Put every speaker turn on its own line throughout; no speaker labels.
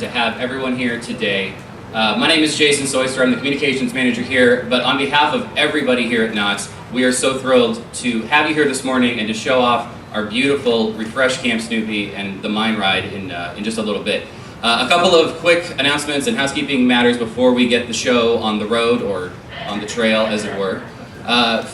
to have everyone here today. My name is Jason Soyster. I'm the communications manager here, but on behalf of everybody here at Knott, we are so thrilled to have you here this morning and to show off our beautiful Refresh Camp Snoopy and the Mine Ride in just a little bit. A couple of quick announcements and housekeeping matters before we get the show on the road, or on the trail as it were.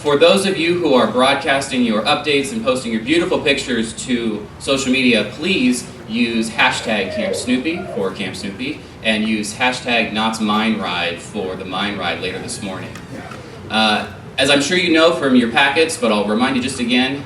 For those of you who are broadcasting your updates and posting your beautiful pictures to social media, please use hashtag Camp Snoopy for Camp Snoopy and use hashtag Knott's Mine Ride for the Mine Ride later this morning. As I'm sure you know from your packets, but I'll remind you just again,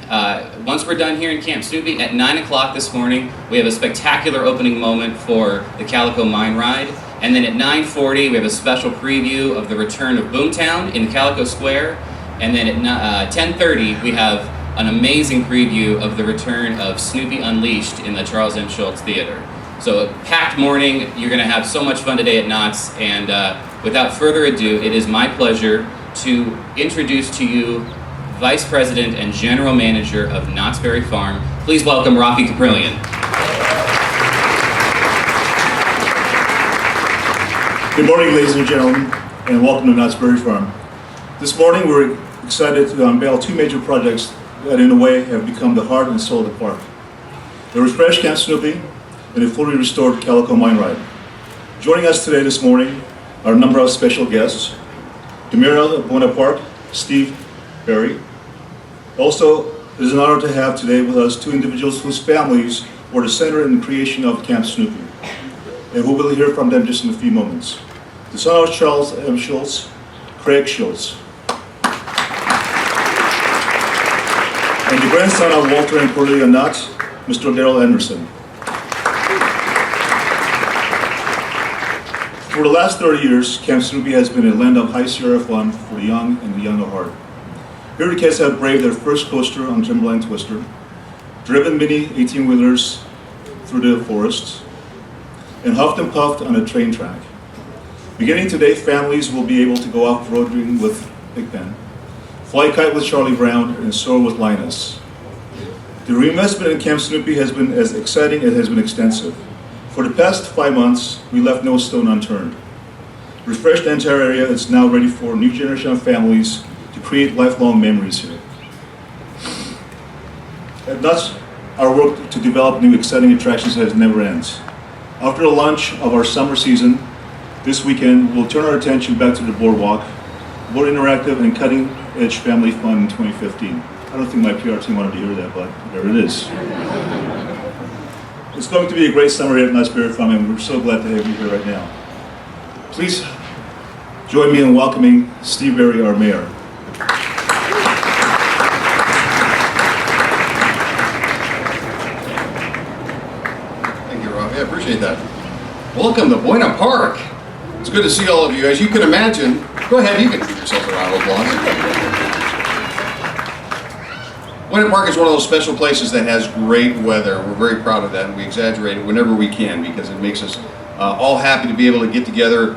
once we're done here in Camp Snoopy at 9 o'clock this morning, we have a spectacular opening moment for the Calico Mine Ride. And then at 9:40, we have a special preview of the return of Boomtown in Calico Square. And then at 10:30, we have an amazing preview of the return of Snoopy Unleashed in the Charles M. Schulz Theater. So a packed morning, you're gonna have so much fun today at Knott's, and without further ado, it is my pleasure to introduce to you Vice President and General Manager of Knott's Berry Farm. Please welcome Rafi Caprillion.
Good morning, ladies and gentlemen, and welcome to Knott's Berry Farm. This morning, we're excited to unveil two major projects that, in a way, have become the heart and soul of the park: the Refresh Camp Snoopy and the fully restored Calico Mine Ride. Joining us today this morning are a number of special guests: the Mayor of Buena Park, Steve Berry. Also, it is an honor to have today with us two individuals whose families were the center in the creation of Camp Snoopy, and we will hear from them just in a few moments. The son of Charles M. Schulz, Craig Schulz, and the grandson of Walter and Cordelia Knott, Mr. Daryl Anderson. For the last 30 years, Camp Snoopy has been a land of high Sierra fun for the young and the young at heart. Here the kids have braved their first coaster on Timberline Twister, driven mini 18-wheelers through the forests, and huffed and puffed on a train track. Beginning today, families will be able to go off-roading with Big Ben, fly kite with Charlie Brown, and soar with Linus. The reinvestment in Camp Snoopy has been as exciting as it has been extensive. For the past 5 months, we left no stone unturned. Refreshed the entire area, it's now ready for a new generation of families to create lifelong memories here. At Knott's, our work to develop new exciting attractions has never ends. After the launch of our summer season, this weekend, we'll turn our attention back to the boardwalk, more interactive and cutting-edge family fun in 2015. I don't think my PR team wanted to hear that, but there it is. It's going to be a great summer here at Knott's Berry Farm, and we're so glad to have you here right now. Please join me in welcoming Steve Berry, our mayor.
Thank you, Rafi. I appreciate that. Welcome to Buena Park. It's good to see all of you. As you can imagine, go ahead, you can give yourself a round of applause. Buena Park is one of those special places that has great weather. We're very proud of that, and we exaggerate it whenever we can because it makes us all happy to be able to get together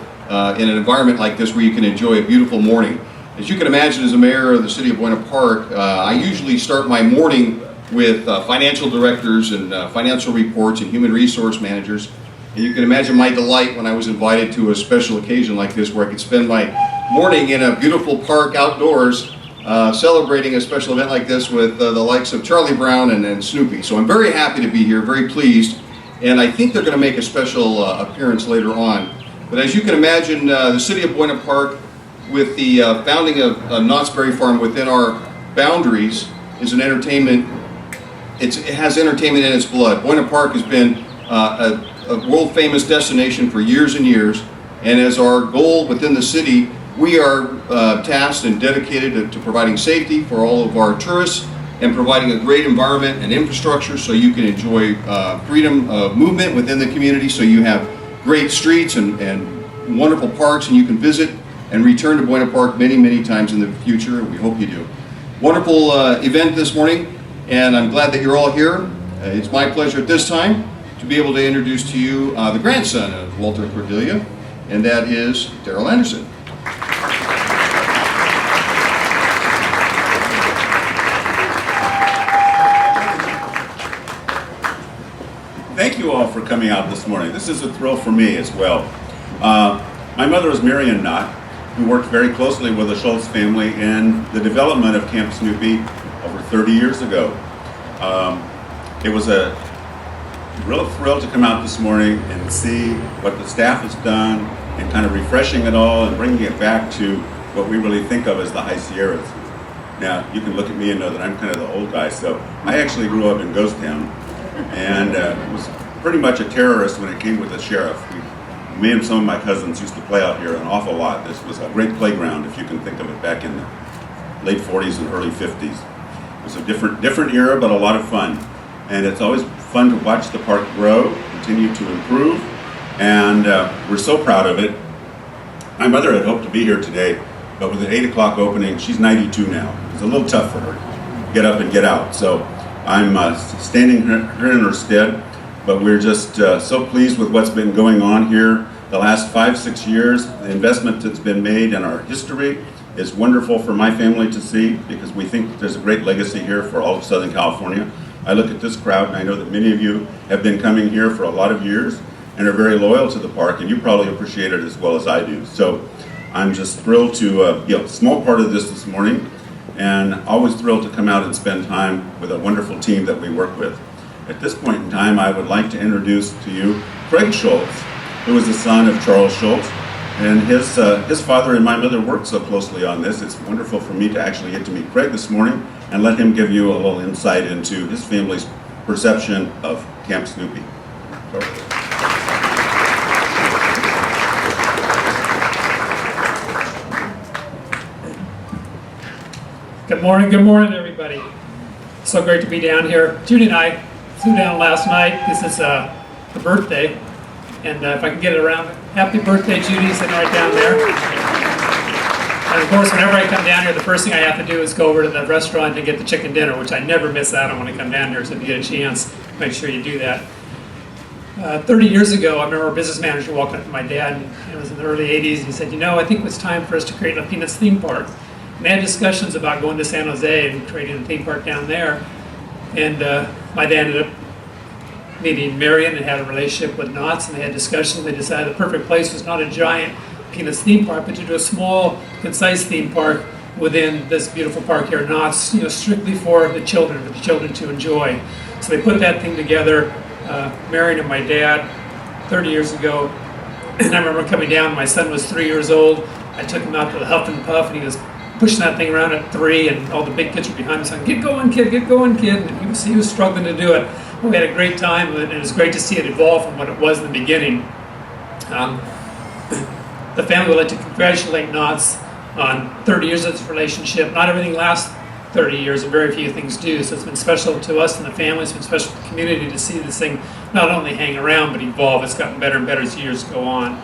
in an environment like this where you can enjoy a beautiful morning. As you can imagine, as a mayor of the city of Buena Park, I usually start my morning with financial directors and financial reports and human resource managers. And you can imagine my delight when I was invited to a special occasion like this where I could spend my morning in a beautiful park outdoors celebrating a special event like this with the likes of Charlie Brown and Snoopy. So I'm very happy to be here, very pleased, and I think they're going to make a special appearance later on. But as you can imagine, the city of Buena Park, with the founding of Knott's Berry Farm within our boundaries, is an entertainment. It has entertainment in its blood. Buena Park has been a world-famous destination for years and years, and as our goal within the city, we are tasked and dedicated to providing safety for all of our tourists and providing a great environment and infrastructure so you can enjoy freedom of movement within the community, so you have great streets and wonderful parks, and you can visit and return to Buena Park many, many times in the future, and we hope you do. Wonderful event this morning, and I'm glad that you're all here. It's my pleasure at this time to be able to introduce to you the grandson of Walter and Cordelia, and that is Daryl Anderson.
Thank thank you all for coming out this morning. This is a thrill for me as well. My mother is Marion Knott, who worked very closely with the Schultz family in the development of Camp Snoopy over 30 years ago. It was a real thrill to come out this morning and see what the staff has done and kind of refreshing it all and bringing it back to what we really think of as the High Sierras. Now, you can look at me and know that I'm kind of the old guy, so I actually grew up in Ghost Town and was pretty much a terrorist when it came with the sheriff. Me and some of my cousins used to play out here an awful lot. This was a great playground, if you can think of it, back in the late 40s and early 50s. It was a different era, but a lot of fun. And it's always fun to watch the park grow, continue to improve, and we're so proud of it. My mother had hoped to be here today, but with an 8 o'clock opening, she's 92 now. It's a little tough for her to get up and get out. So I'm standing her in her stead, but we're just so pleased with what's been going on here the last 5-6 years. The investment that's been made in our history is wonderful for my family to see because we think there's a great legacy here for all of Southern California. I look at this crowd and I know that many of you have been coming here for a lot of years and are very loyal to the park, and you probably appreciate it as well as I do. So I'm just thrilled to be a small part of this morning, and always thrilled to come out and spend time with a wonderful team that we work with. At this point in time, I would like to introduce to you Craig Schultz, who is the son of Charles Schultz, and his father and my mother worked so closely on this. It's wonderful for me to actually get to meet Craig this morning and let him give you a little insight into his family's perception of Camp Snoopy.
Good morning, everybody. So great to be down here. Judy and I flew down last night. This is a birthday, and if I can get it around, happy birthday, Judy, sitting right down there. And of course, whenever I come down here, the first thing I have to do is go over to the restaurant and get the chicken dinner, which I never miss out on when I come down here. So if you get a chance, make sure you do that. 30 years ago, I remember a business manager walking up to my dad, and it was in the early 80s, and he said, it think it's time for us to create a Peanuts theme park. And they had discussions about going to San Jose and creating a theme park down there. And my dad ended up meeting Marion and had a relationship with Knott's, and they had discussions. They decided the perfect place was not a giant Peanuts theme park, but to do a small, concise theme park within this beautiful park here at Knott's, strictly for the children to enjoy. So they put that thing together, Marion and my dad, 30 years ago. And I remember coming down, my son was 3 years old. I took him out to the Huff and Puff, and he was pushing that thing around at 3, and all the big kids were behind me saying, get going, kid, and he was struggling to do it. But we had a great time, and it was great to see it evolve from what it was in the beginning. The family would like to congratulate Knott's on 30 years of this relationship. Not everything lasts 30 years, and very few things do, so it's been special to us and the family. It's been special to the community to see this thing not only hang around, but evolve. It's gotten better and better as years go on.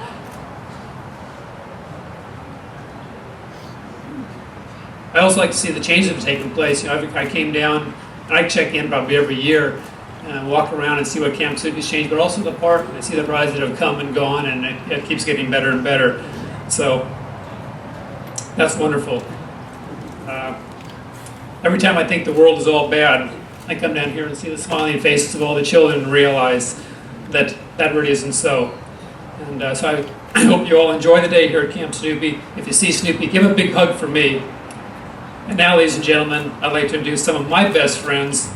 I also like to see the changes that have taken place. I came down, and I check in probably every year and walk around and see what Camp Snoopy's changed, but also the park, and I see the rides that have come and gone, and it keeps getting better and better. So that's wonderful. Every time I think the world is all bad, I come down here and see the smiling faces of all the children and realize that that really isn't so. And so I hope you all enjoy the day here at Camp Snoopy. If you see Snoopy, give a big hug from me. And now, ladies and gentlemen, I'd like to introduce some of my best friends,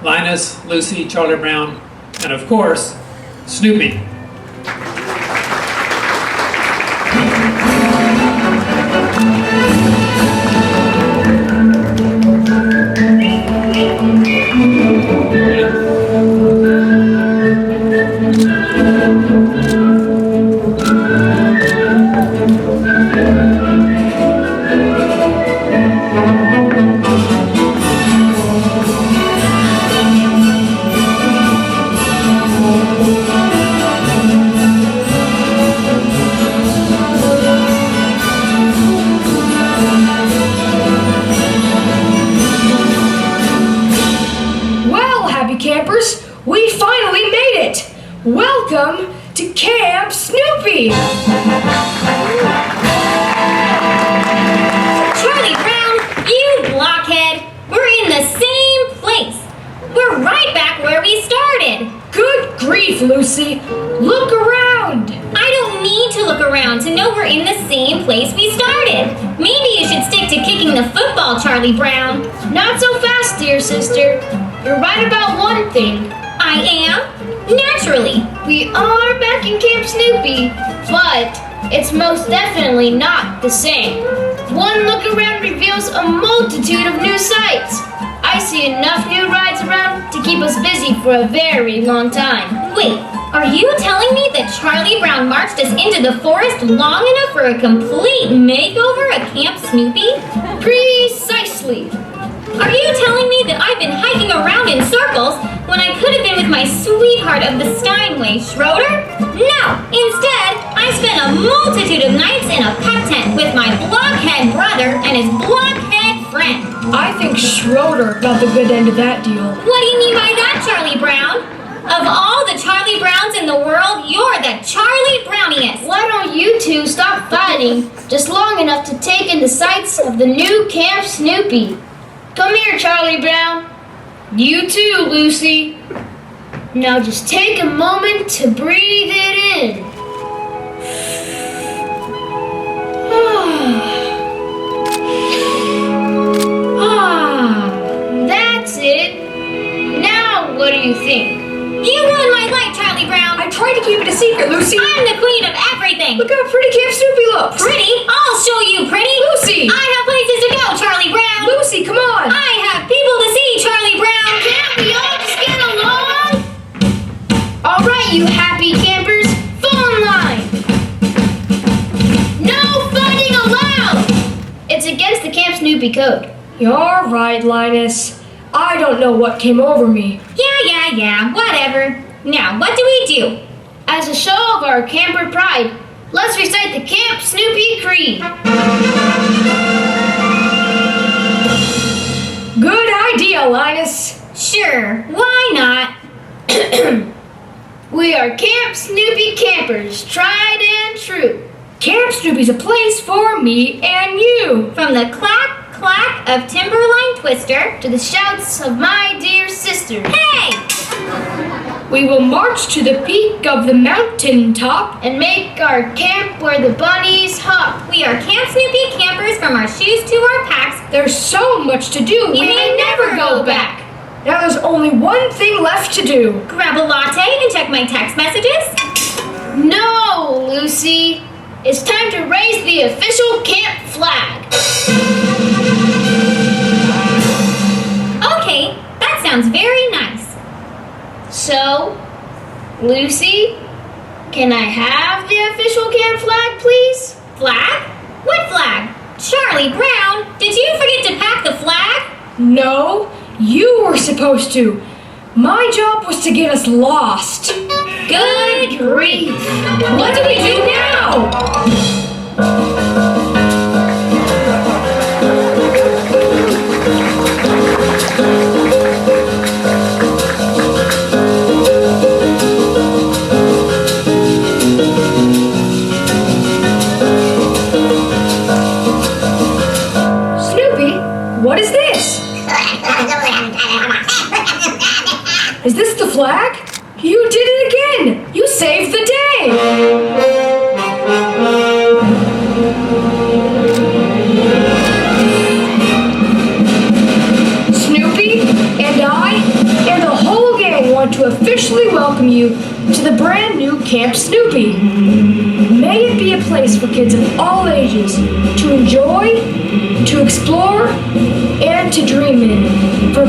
Linus, Lucy, Charlie Brown, and of course, Snoopy.
Welcome to Camp Snoopy!
Charlie Brown, you blockhead! We're in the same place! We're right back where we started!
Good grief, Please, Lucy, look around.
I don't need to look around to know we're in the same place we started. Maybe you should stick to kicking the football, Charlie Brown.
Not so fast, dear sister. You're right about one thing.
I am? Naturally.
We are back in Camp Snoopy, but it's most definitely not the same. One look around reveals a multitude of new sights. I see enough new rides around to keep us busy for a very long time.
Wait, are you telling me that Charlie Brown marched us into the forest long enough for a complete makeover at Camp Snoopy?
Precisely.
Are you telling me that I've been hiking around in circles when I could have been with my sweetheart of the Steinway, Schroeder? No! Instead, I spent a multitude of nights in a pep tent with my blockhead brother and his blockhead friend.
I think Schroeder got the good end of that deal.
What do you mean by that, Charlie Brown? Of all the Charlie Browns in the world, you're the Charlie Browniest.
Why don't you two stop fighting just long enough to take in the sights of the new Camp Snoopy? Come here, Charlie Brown. You too, Lucy. Now just take a moment to breathe it in. That's it. Now what do you think?
You ruined my life, Charlie Brown.
I tried to keep it a secret, Lucy.
I'm the queen of everything.
Look how pretty Camp Snoopy looks.
Pretty? I'll show you pretty.
Lucy!
I have places to go, Charlie Brown.
Lucy, come on.
I have people to see, Charlie Brown.
Can't we all just get along? All right, you happy campers, fall in line. No fighting allowed. It's against the Camp Snoopy code. You're right, Linus. I don't know what came over me.
Yeah, whatever. Now, what do we do?
As a show of our camper pride, let's recite the Camp Snoopy Creed. Good idea, Linus.
Sure, why not?
We are Camp Snoopy campers, tried and true. Camp Snoopy's a place for me and you.
From the clack of Timberline Twister
To the shouts of my dear sister.
Hey!
We will march to the peak of the mountain top and make our camp where the bunnies hop.
We are Camp Snoopy campers from our shoes to our packs.
There's so much to do, we may never go back. Now there's only one thing left to do.
Grab a latte and check my text messages.
No, Lucy. It's time to raise the official camp flag.
Okay, that sounds very nice.
So, Lucy, can I have the official camp flag, please?
Flag? What flag? Charlie Brown, did you forget to pack the flag?
No, you were supposed to. My job was to get us lost.
Good grief.
What do we do now? Snoopy, what is this? Is this the flag? You did it again! You saved the day! Snoopy and I and the whole gang want to officially welcome you to the brand new Camp Snoopy. May it be a place for kids of all ages to enjoy, to explore, and to dream in for